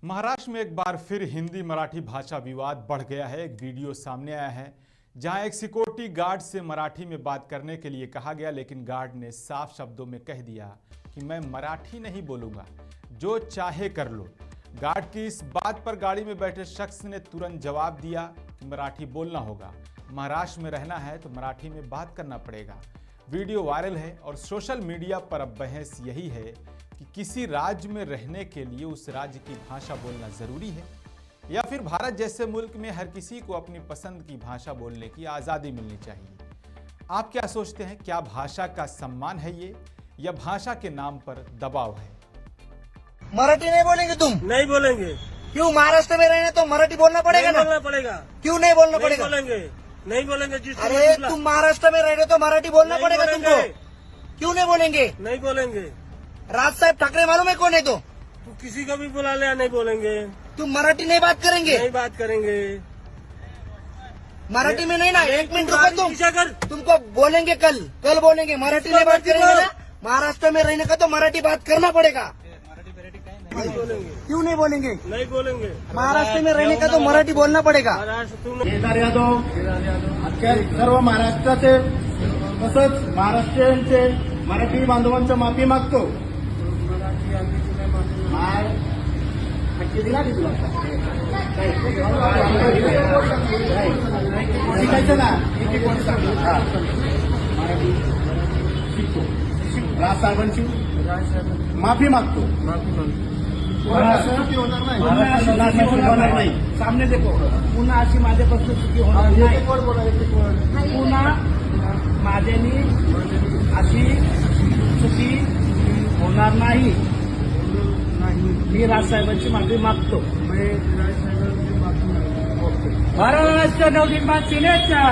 महाराष्ट्र में एक बार फिर हिंदी मराठी भाषा विवाद बढ़ गया है। एक वीडियो सामने आया है जहां एक सिक्योरिटी गार्ड से मराठी में बात करने के लिए कहा गया, लेकिन गार्ड ने साफ शब्दों में कह दिया कि मैं मराठी नहीं बोलूंगा, जो चाहे कर लो। गार्ड की इस बात पर गाड़ी में बैठे शख्स ने तुरंत जवाब दिया कि मराठी बोलना होगा, महाराष्ट्र में रहना है तो मराठी में बात करना पड़ेगा। वीडियो वायरल है और सोशल मीडिया पर अब बहस यही है कि किसी राज्य में रहने के लिए उस राज्य की भाषा बोलना जरूरी है या फिर भारत जैसे मुल्क में हर किसी को अपनी पसंद की भाषा बोलने की आज़ादी मिलनी चाहिए। आप क्या सोचते हैं? क्या भाषा का सम्मान है ये या भाषा के नाम पर दबाव है? मराठी नहीं बोलेंगे तुम? नहीं बोलेंगे। क्यों? महाराष्ट्र में रहने तो मराठी बोलना पड़ेगा नहीं ना? बोलना पड़ेगा। क्यों नहीं बोलना नहीं पड़ेगा? बोलेंगे, नहीं बोलेंगे। जिस अरे तुम महाराष्ट्र में रह रहे तो मराठी बोलना नहीं पड़ेगा बोलेंगे। तुमको। क्यों नहीं बोलेंगे? नहीं बोलेंगे। राज साहब ठाकरे मालूम है कौन है? तो तू किसी को भी बुला ले, नहीं बोलेंगे। तुम मराठी नहीं बात करेंगे? नहीं बात करेंगे। मराठी में नहीं ना। एक मिनट रुको तुम। पीछा कर। तुमको बोलेंगे कल बोलेंगे। मराठी नहीं बात करेंगे ना? महाराष्ट्र में रहने का तो मराठी बात करना पड़ेगा। नहीं बोलेंगे। क्यों नहीं बोलेंगे? नहीं बोलेंगे। महाराष्ट्र में रहने का तो मराठी बोलना पड़ेगा। महाराष्ट्र तू केदार यादव अख्ख्या सर्व महाराष्ट्राचे तसंच महाराष्ट्रीयांचे मराठी बांधवांच्या माफी मागतो. दिला की तुला शिकायचं ना? मराठी शिकतो. राज साहेबांची माफी मागतो. होणार नाही. सामने देखो. पुन्हा अशी माझ्यापासून चुकी होणार नाही. पुन्हा माझ्यानी अशी चुकी होणार नाही. मी राजसाहेबांची माफी मागतो. महाराष्ट्र नवनिर्माण सेनेचा